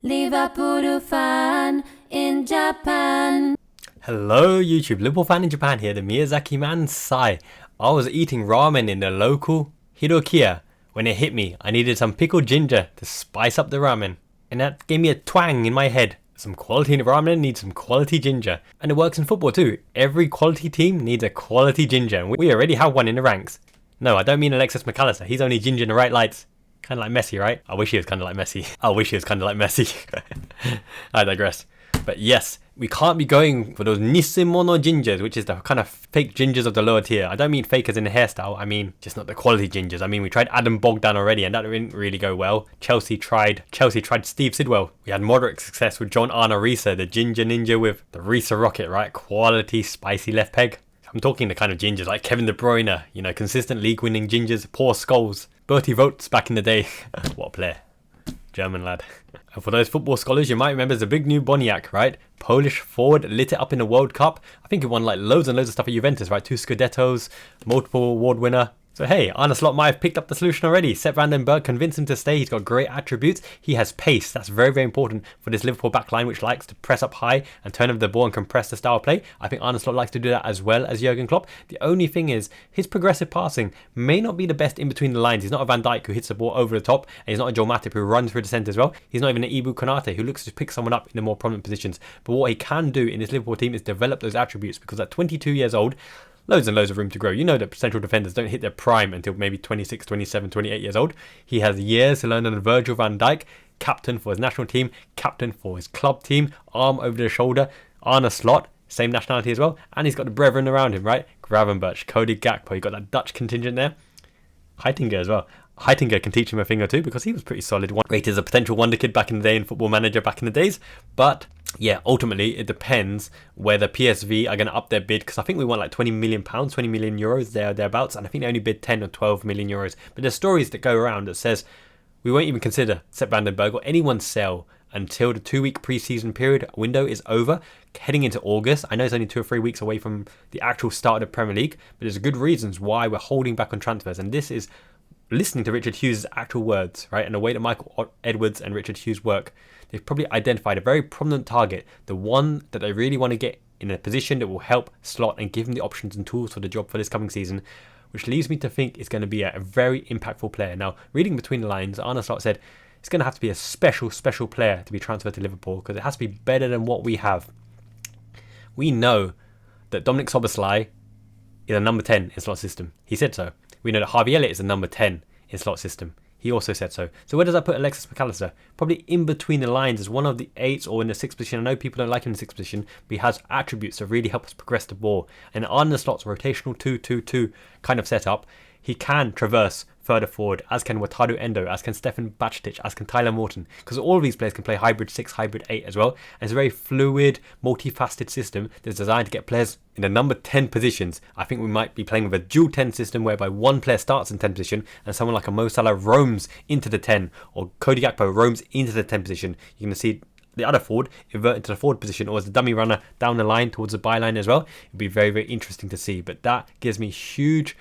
Liverpool fan in Japan. Hello YouTube, Liverpool fan in Japan here, the Miyazaki man Sai. I was eating ramen in the local Hirokiya when it hit me. I needed some pickled ginger to spice up the ramen. And that gave me a twang in my head. Some quality ramen needs some quality ginger. And it works in football too. Every quality team needs a quality ginger. And we already have one in the ranks. No, I don't mean Alexis McAllister. He's only ginger in the right lights. Kind of like Messi, right? I wish he was kind of like Messi. I digress. But yes, we can't be going for those Nisimono gingers, which is the kind of fake gingers of the lower tier. I don't mean fakers in the hairstyle, I mean just not the quality gingers. I mean, we tried Adam Bogdan already and that didn't really go well. Chelsea tried Steve Sidwell. We had moderate success with John Arne Risa, the ginger ninja with the Risa rocket, right? Quality, spicy left peg. I'm talking the kind of gingers like Kevin De Bruyne, you know, consistent league winning gingers, poor skulls. Bertie Votes back in the day. What a player. German lad. And for those football scholars, you might remember the big new Boniak, right? Polish forward, lit it up in the World Cup. I think he won like loads and loads of stuff at Juventus, right? 2 Scudettos, multiple award winner. So hey, Arne Slot might have picked up the solution already. Sepp Van Den Berg convinced him to stay. He's got great attributes. He has pace. That's very, very important for this Liverpool backline, which likes to press up high and turn over the ball and compress the style of play. I think Arne Slot likes to do that as well as Jurgen Klopp. The only thing is, his progressive passing may not be the best in between the lines. He's not a Van Dijk who hits the ball over the top, and he's not a Joel Matip who runs through the centre as well. He's not even an Ibu Konate who looks to pick someone up in the more prominent positions. But what he can do in this Liverpool team is develop those attributes, because at 22 years old, loads and loads of room to grow. You know that central defenders don't hit their prime until maybe 26, 27, 28 years old. He has years to learn under Virgil van Dijk, captain for his national team, captain for his club team, arm over the shoulder. Arne Slot, same nationality as well. And he's got the brethren around him, right? Gravenberch, Cody Gakpo, you got that Dutch contingent there. Heitinga as well. Heitinga can teach him a thing or two because he was pretty solid. Rated as a potential wonder kid back in the day in Football Manager back in the days. But yeah, ultimately it depends whether PSV are going to up their bid, because I think we want like £20 million, 20 million euros thereabouts, and I think they only bid 10 or 12 million euros. But there's stories that go around that says we won't even consider Sepp Van Den Berg or anyone sell until the 2-week pre-season period window is over, heading into August. I know it's only 2 or 3 weeks away from the actual start of the Premier League, but there's good reasons why we're holding back on transfers, and this is listening to Richard Hughes' actual words, right, and the way that Michael Edwards and Richard Hughes work. They've probably identified a very prominent target, the one that they really want to get in a position that will help Slot and give him the options and tools for the job for this coming season, which leads me to think it's going to be a very impactful player. Now, reading between the lines, Arne Slot said it's going to have to be a special player to be transferred to Liverpool, because it has to be better than what we have. We know that Dominic Szoboszlai is a number 10 in Slot's system. He said so. We know that Harvey Elliott is a number 10 in Slot's system. He also said so. So where does that put Alexis McAllister? Probably in between the lines as one of the 8s or in the 6th position. I know people don't like him in the 6th position, but he has attributes that really help us progress the ball. And Arne Slot's rotational 2-2-2 kind of setup, he can traverse further forward, as can Wataru Endo, as can Stefan Bajcetic, as can Tyler Morton, because all of these players can play hybrid 6, hybrid 8 as well. And it's a very fluid, multifaceted system that's designed to get players in the number 10 positions. I think we might be playing with a dual 10 system whereby one player starts in 10 position and someone like a Mo Salah roams into the 10, or Cody Gakpo roams into the 10 position. You're going to see the other forward invert into the forward position, or as the dummy runner down the line towards the byline as well. It'd be very, very interesting to see. But that gives me huge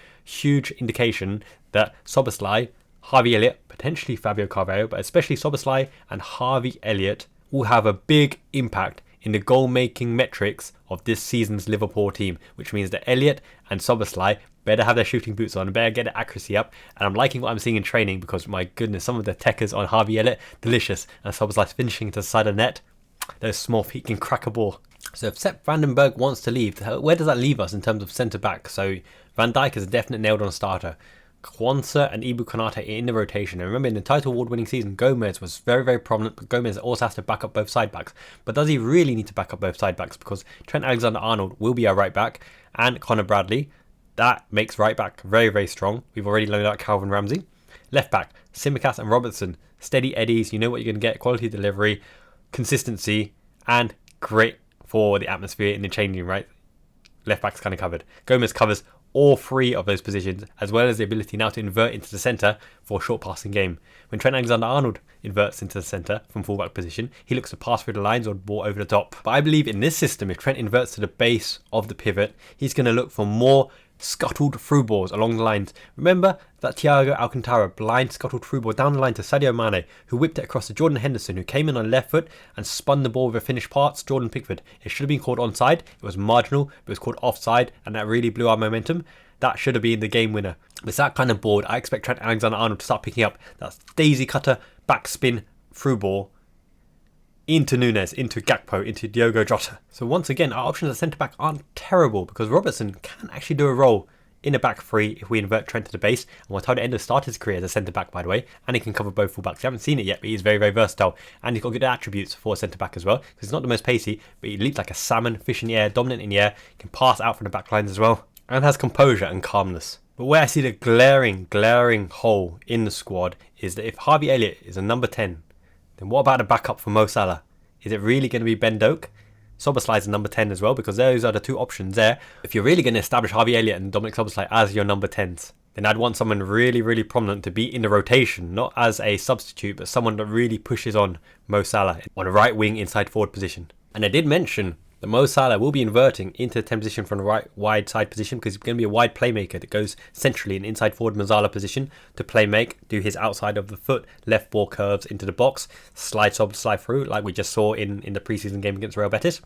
indication that Szoboszlai, Harvey Elliott, potentially Fabio Carvalho, but especially Szoboszlai and Harvey Elliott will have a big impact in the goal-making metrics of this season's Liverpool team, which means that Elliott and Szoboszlai better have their shooting boots on and better get the accuracy up. And I'm liking what I'm seeing in training, because my goodness, some of the techers on Harvey Elliott, delicious. And Szoboszlai's finishing to the side of the net. Those small feet can crack a ball. So if Sepp Van Den Berg wants to leave, where does that leave us in terms of centre-back? So Van Dijk is a definite nailed-on starter. Kwanzaa and Ibu Konate in the rotation. And remember, in the title award-winning season, Gomez was very, very prominent, but Gomez also has to back up both side-backs. But does he really need to back up both side-backs? Because Trent Alexander-Arnold will be our right-back, and Conor Bradley. That makes right-back very, very strong. We've already loaned out Calvin Ramsey. Left-back, Tsimikas and Robertson. Steady eddies, you know what you're going to get. Quality delivery, consistency, and great for the atmosphere in the changing room, right? Left-back's kind of covered. Gomez covers all 3 of those positions, as well as the ability now to invert into the centre for a short passing game. When Trent Alexander-Arnold inverts into the centre from fullback position, he looks to pass through the lines or ball over the top. But I believe in this system, if Trent inverts to the base of the pivot, he's going to look for more scuttled through balls along the lines. Remember that Thiago Alcantara blind scuttled through ball down the line to Sadio Mane, who whipped it across to Jordan Henderson, who came in on left foot and spun the ball with a finished pass. Jordan Pickford. It should have been called onside. It was marginal, but it was called offside, and that really blew our momentum. That should have been the game winner. With that kind of board, I expect Trent Alexander-Arnold to start picking up that daisy cutter, backspin, through ball into Nunes, into Gakpo, into Diogo Jota. So once again, our options at centre-back aren't terrible because Robertson can actually do a role in a back three if we invert Trent to the base. And Wataru Endo started his career as a centre-back, by the way, and he can cover both full-backs. You haven't seen it yet, but he's very, very versatile. And he's got good attributes for a centre-back as well, because he's not the most pacey, but he leaps like a salmon, fish in the air, dominant in the air, can pass out from the back lines as well, and has composure and calmness. But where I see the glaring hole in the squad is that if Harvey Elliott is a number 10, then what about a backup for Mo Salah? Is it really going to be Ben Doak? Szoboszlai is number 10 as well, because those are the two options there. If you're really going to establish Harvey Elliott and Dominic Szoboszlai as your number 10s, then I'd want someone really prominent to be in the rotation, not as a substitute, but someone that really pushes on Mo Salah on a right wing inside forward position. And I did mention that Mo Salah will be inverting into the 10 position from the right wide side position because he's going to be a wide playmaker that goes centrally in inside forward Mazzala position to play make, do his outside of the foot, left ball curves into the box, slide through like we just saw in the preseason game against Real Betis.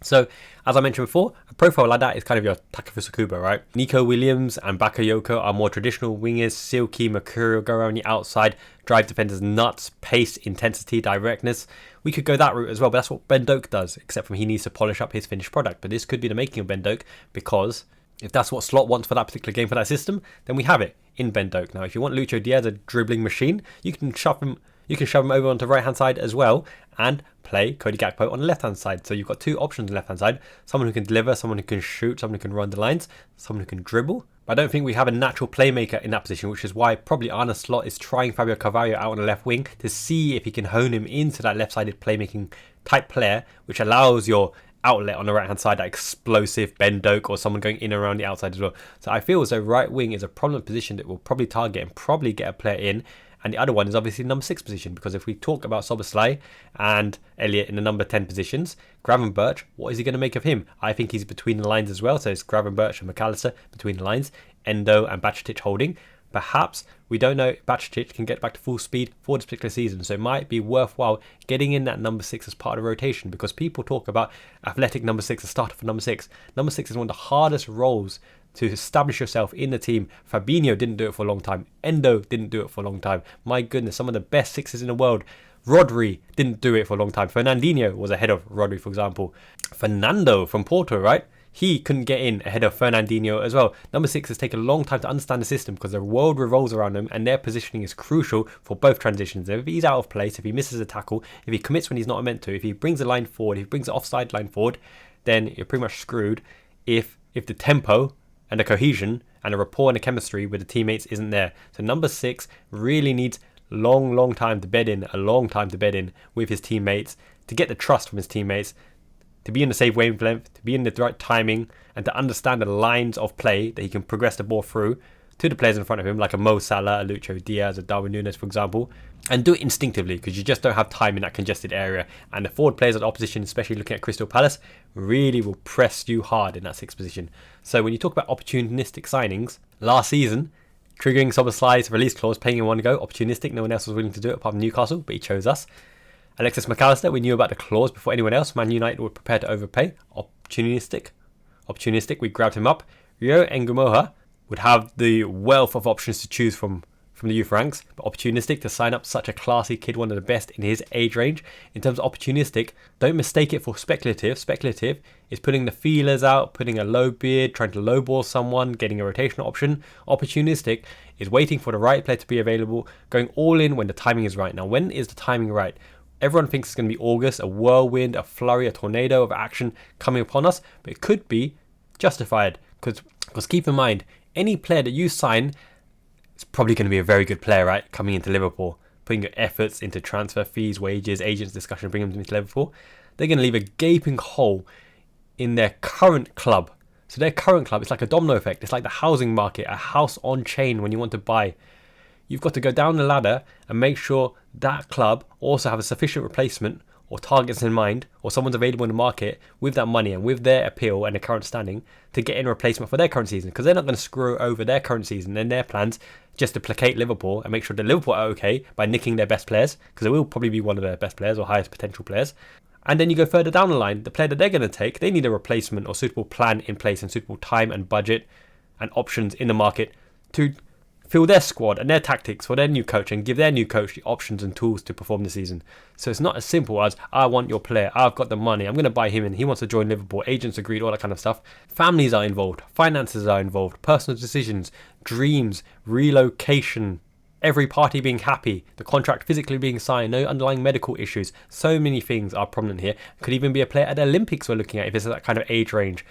So, as I mentioned before, a profile like that is kind of your Takefusa Kubo, right? Nico Williams and Bakayoko are more traditional wingers. Silky, Mercurial go around the outside, drive defenders nuts, pace, intensity, directness. We could go that route as well, but that's what Ben Doak does, except for he needs to polish up his finished product. But this could be the making of Ben Doak, because if that's what Slot wants for that particular game, for that system, then we have it in Ben Doak. Now, if you want Lucho Diaz, a dribbling machine, you can shove him over onto the right-hand side as well and play Cody Gakpo on the left-hand side. So you've got two options on the left-hand side. Someone who can deliver, someone who can shoot, someone who can run the lines, someone who can dribble. But I don't think we have a natural playmaker in that position, which is why probably Arne Slot is trying Fabio Carvalho out on the left wing to see if he can hone him into that left-sided playmaking type player, which allows your outlet on the right-hand side, that explosive Ben Doak or someone going in and around the outside as well. So I feel as though right wing is a prominent position that will probably target and probably get a player in. And the other one is obviously number 6 position, because if we talk about Szoboszlai and Elliott in the number 10 positions, Gravenberch, what is he going to make of him? I think he's between the lines as well. So it's Gravenberch and McAllister between the lines, Endo and Bajcetic holding. Perhaps, we don't know if Bajcetic can get back to full speed for this particular season. So it might be worthwhile getting in that number 6 as part of the rotation, because people talk about athletic number 6, a starter for number 6. Number 6 is one of the hardest roles to establish yourself in the team. Fabinho didn't do it for a long time. Endo didn't do it for a long time. My goodness, some of the best 6s in the world. Rodri didn't do it for a long time. Fernandinho was ahead of Rodri, for example. Fernando from Porto, right? He couldn't get in ahead of Fernandinho as well. Number 6 has taken a long time to understand the system because the world revolves around them, and their positioning is crucial for both transitions. If he's out of place, if he misses a tackle, if he commits when he's not meant to, if he brings a line forward, if he brings the offside line forward, then you're pretty much screwed if the tempo and the cohesion and the rapport and the chemistry with the teammates isn't there. So number 6 really needs long time to bed in, a long time to bed in with his teammates, to get the trust from his teammates, to be in the safe wavelength, to be in the right timing, and to understand the lines of play that he can progress the ball through to the players in front of him, like a Mo Salah, a Lucho Diaz, a Darwin Núñez, for example, and do it instinctively, because you just don't have time in that congested area. And the forward players of the opposition, especially looking at Crystal Palace, really will press you hard in that 6th position. So when you talk about opportunistic signings, last season, triggering Szoboszlai's release clause, paying in one go, opportunistic, no one else was willing to do it apart from Newcastle, but he chose us. Alexis McAllister, we knew about the clause before anyone else. Man United were prepared to overpay. Opportunistic, we grabbed him up. Rio Ngumoha would have the wealth of options to choose from the youth ranks, but opportunistic to sign up such a classy kid, one of the best in his age range. In terms of opportunistic, don't mistake it for speculative. Speculative is putting the feelers out, putting a low bid, trying to lowball someone, getting a rotational option. Opportunistic is waiting for the right player to be available, going all in when the timing is right. Now, when is the timing right? Everyone thinks it's going to be August, a whirlwind, a flurry, a tornado of action coming upon us, but it could be justified, because keep in mind, any player that you sign, it's probably going to be a very good player, right? Coming into Liverpool, putting your efforts into transfer fees, wages, agents discussion, bringing them into Liverpool. They're going to leave a gaping hole in their current club. So their current club, it's like a domino effect. It's like the housing market, a house on chain when you want to buy. You've got to go down the ladder and make sure that club also have a sufficient replacement or targets in mind, or someone's available in the market with that money and with their appeal and the current standing to get in a replacement for their current season, because they're not going to screw over their current season and their plans just to placate Liverpool and make sure that Liverpool are okay by nicking their best players, because it will probably be one of their best players or highest potential players. And then you go further down the line, the player that they're going to take, they need a replacement or suitable plan in place and suitable time and budget and options in the market to fill their squad and their tactics for their new coach and give their new coach the options and tools to perform the season. So it's not as simple as, I want your player, I've got the money, I'm going to buy him and he wants to join Liverpool, agents agreed, all that kind of stuff. Families are involved, finances are involved, personal decisions, dreams, relocation, every party being happy, the contract physically being signed, no underlying medical issues. So many things are prominent here. Could even be a player at the Olympics we're looking at if it's that kind of age range.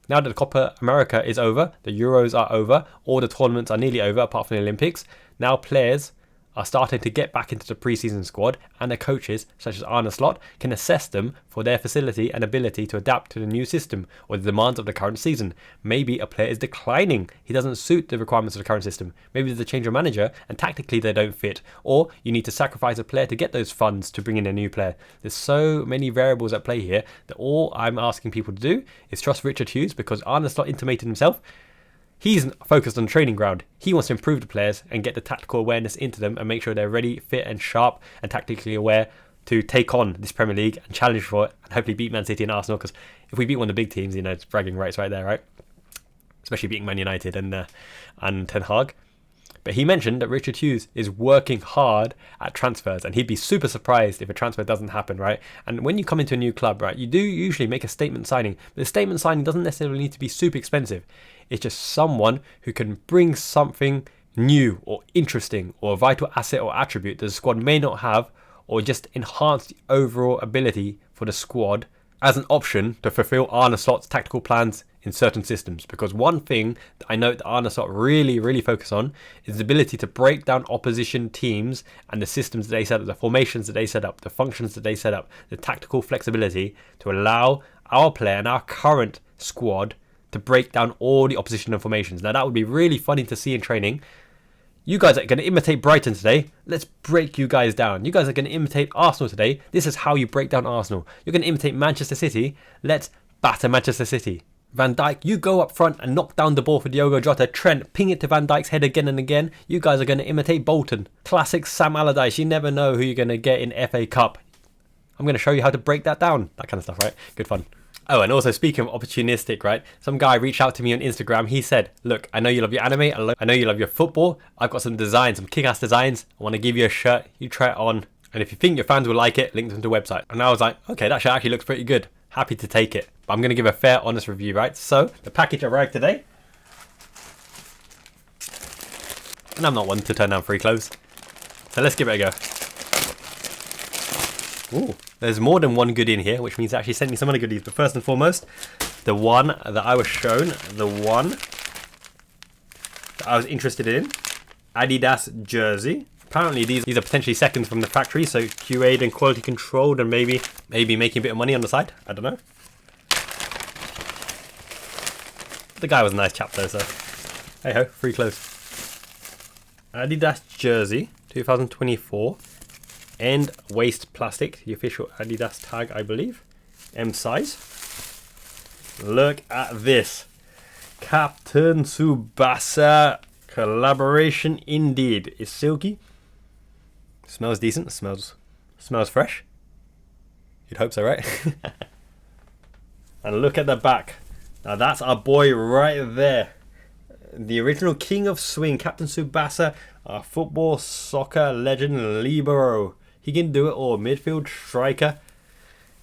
Now that the Copa America is over, the Euros are over, all the tournaments are nearly over apart from the Olympics, now players are starting to get back into the pre-season squad, and the coaches, such as Arne Slot, can assess them for their facility and ability to adapt to the new system or the demands of the current season. Maybe a player is declining, he doesn't suit the requirements of the current system. Maybe there's a change of manager and tactically they don't fit, or you need to sacrifice a player to get those funds to bring in a new player. There's so many variables at play here that all I'm asking people to do is trust Richard Hughes, because Arne Slot intimated himself he's focused on training ground. He wants to improve the players and get the tactical awareness into them and make sure they're ready, fit and sharp and tactically aware to take on this Premier League and challenge for it and hopefully beat Man City and Arsenal, because if we beat one of the big teams, it's bragging rights right there, right? Especially beating Man United and Ten Hag. But he mentioned that Richard Hughes is working hard at transfers and he'd be super surprised if a transfer doesn't happen, right? And when you come into a new club, right, you do usually make a statement signing. But the statement signing doesn't necessarily need to be super expensive. It's just someone who can bring something new or interesting or a vital asset or attribute that the squad may not have, or just enhance the overall ability for the squad as an option to fulfill Arne Slot's tactical plans in certain systems. Because one thing that I know that Arne Slot really focus on is the ability to break down opposition teams and the systems that they set up, the formations that they set up, the functions that they set up, the tactical flexibility to allow our player and our current squad to break down all the opposition formations. Now that would be really funny to see in training. You guys are going to imitate Brighton today. Let's break you guys down. You guys are going to imitate Arsenal today. This is how you break down Arsenal. You're going to imitate Manchester City. Let's batter Manchester City. Van Dijk, you go up front and knock down the ball for Diogo Jota. Trent, ping it to Van Dijk's head again and again. You guys are going to imitate Bolton. Classic Sam Allardyce. You never know who you're going to get in FA Cup. I'm going to show you how to break that down. That kind of stuff, right? Good fun. Oh, and also speaking of opportunistic, right? Some guy reached out to me on Instagram. He said, look, I know you love your anime. I know you love your football. I've got some designs, some kick-ass designs. I want to give you a shirt. You try it on. And if you think your fans will like it, link them to the website. And I was like, okay, that shirt actually looks pretty good. Happy to take it. But I'm going to give a fair, honest review, right? So, the package arrived today. And I'm not one to turn down free clothes. So let's give it a go. Ooh, there's more than one goodie in here, which means they actually sent me some other goodies. But first and foremost, the one that I was shown, the one that I was interested in, Adidas jersey. Apparently these are potentially seconds from the factory, so QA'd and quality controlled and maybe making a bit of money on the side. I don't know. The guy was a nice chap though, so hey ho, free clothes. Adidas jersey, 2024. End waist plastic, the official Adidas tag, I believe. M size. Look at this. Captain Tsubasa collaboration indeed. It's silky. Smells decent. Smells fresh. You'd hope so, right? And look at the back. Now that's our boy right there. The original king of swing, Captain Tsubasa, our football soccer legend libero. He can do it all. Midfield, striker.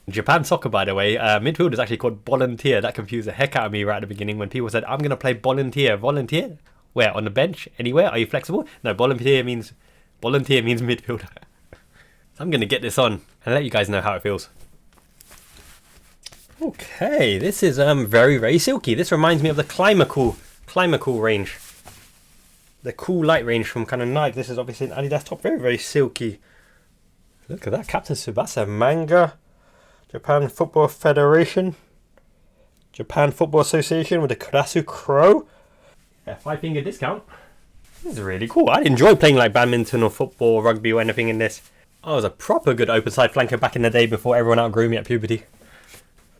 In Japan soccer, by the way, midfield is actually called volunteer. That confused the heck out of me right at the beginning when people said, I'm going to play volunteer. Volunteer? Where? On the bench? Anywhere? Are you flexible? No, volunteer means midfielder. So I'm going to get this on and let you guys know how it feels. Okay, this is very silky. This reminds me of the Climacool range. The cool light range from kind of Nike. This is obviously an Adidas top. Very silky. Look at that. Captain Tsubasa manga. Japan Football Federation. Japan Football Association with the Kurasu Crow. Yeah, 5-finger discount. This is really cool. I'd enjoy playing like badminton or football or rugby or anything in this. I was a proper good open side flanker back in the day before everyone outgrew me at puberty.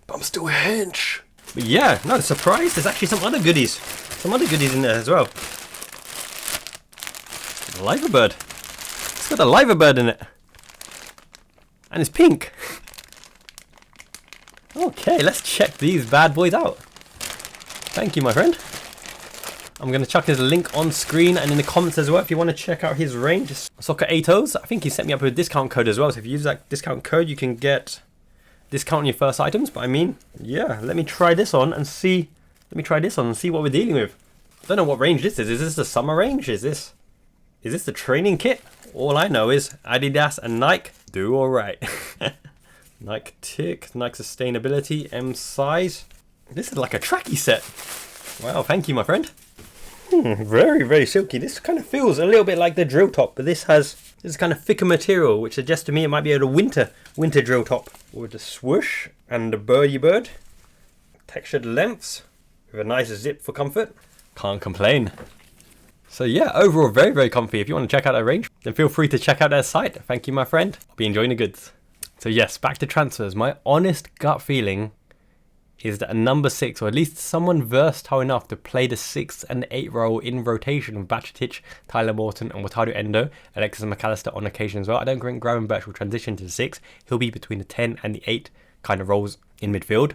But I'm still a hench. But yeah, not a surprise. There's actually some other goodies. Some other goodies in there as well. Liver bird. It's got a liver bird in it. And it's pink. Okay, let's check these bad boys out. Thank you, my friend. I'm going to chuck his link on screen and in the comments as well if you want to check out his range. It's Soccer 8os. I think he set me up with a discount code as well. So if you use that discount code, you can get discount on your first items. But I mean, yeah, let me try this on and see. Let me try this on and see what we're dealing with. I don't know what range this is. Is this the summer range? Is this the training kit? All I know is Adidas and Nike do alright. Nike tick, Nike sustainability, M size. This is like a tracky set. Wow, thank you, my friend. Very, very silky. This kind of feels a little bit like the drill top, but this is kind of thicker material, which suggests to me it might be a winter drill top with a swoosh and a birdie bird, textured lengths with a nice zip for comfort. Can't complain. So yeah, overall very, very comfy. If you want to check out their range, then feel free to check out their site. Thank you, my friend. I'll be enjoying the goods. So yes, back to transfers. My honest gut feeling is that a number 6, or at least someone versatile enough to play the 6 and 8 role in rotation with Bacetic, Tyler Morton and Wataru Endo, Alexis McAllister on occasion as well. I don't think Gravenberch will transition to the 6. He'll be between the 10 and the 8 kind of roles in midfield.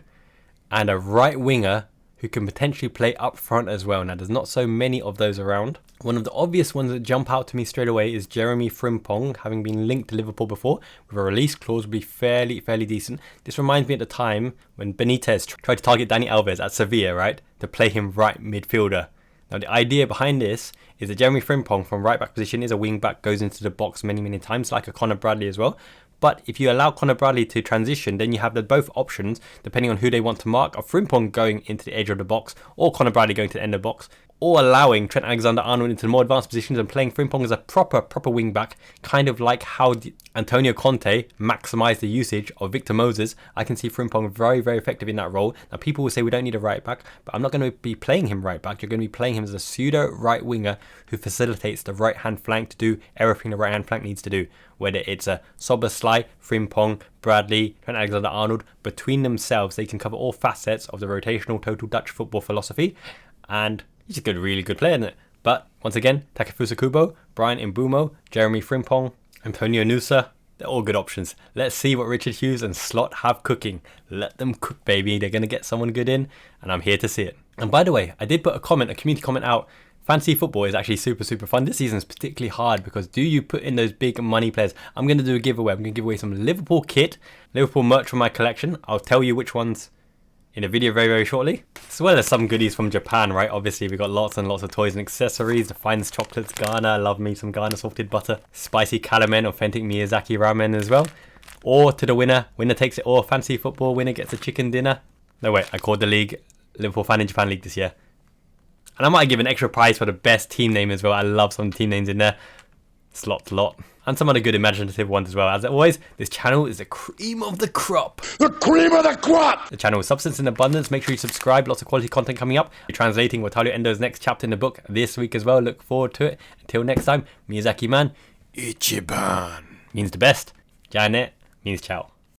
And a right winger who can potentially play up front as well. Now, there's not so many of those around. One of the obvious ones that jump out to me straight away is Jeremy Frimpong, having been linked to Liverpool before, with a release clause would be fairly decent. This reminds me at the time when Benitez tried to target Dani Alves at Sevilla, right, to play him right midfielder. Now, the idea behind this is that Jeremy Frimpong from right back position is a wing back, goes into the box many times, like a Conor Bradley as well. But if you allow Conor Bradley to transition, then you have the both options, depending on who they want to mark, of Frimpong going into the edge of the box, or Conor Bradley going to the end of the box, or allowing Trent Alexander-Arnold into the more advanced positions and playing Frimpong as a proper wing back, kind of like how Antonio Conte maximised the usage of Victor Moses. I can see Frimpong very effective in that role. Now, people will say we don't need a right back, but I'm not going to be playing him right back. You're going to be playing him as a pseudo right winger who facilitates the right hand flank to do everything the right hand flank needs to do. Whether it's a Szoboszlai, Frimpong, Bradley, Trent Alexander-Arnold, between themselves they can cover all facets of the rotational total Dutch football philosophy, and he's a really good player, isn't it? But once again, Takefusa Kubo, Brian Mbeumo, Jeremy Frimpong, Antonio Nusa, they're all good options. Let's see what Richard Hughes and Slot have cooking. Let them cook, baby. They're going to get someone good in, and I'm here to see it. And by the way, I did put a community comment out. Fantasy football is actually super fun. This season is particularly hard because do you put in those big money players? I'm going to do a giveaway. I'm going to give away some Liverpool kit, Liverpool merch from my collection. I'll tell you which ones in a video very shortly. As well as some goodies from Japan, right? Obviously, we got lots and lots of toys and accessories. The finest chocolates, Ghana. I love me some Ghana salted butter. Spicy calamen, authentic Miyazaki ramen as well. Or to the winner. Winner takes it all. Fantasy football. Winner gets a chicken dinner. No, wait. I called the league Liverpool Fan in Japan League this year. And I might give an extra prize for the best team name as well. I love some team names in there. Slot lot. And some other good imaginative ones as well. As always, this channel is the cream of the crop. The cream of the crop! The channel is substance in abundance. Make sure you subscribe. Lots of quality content coming up. We're translating Wataru Endo's next chapter in the book this week as well. Look forward to it. Until next time, Miyazaki man, Ichiban means the best. Janet means ciao.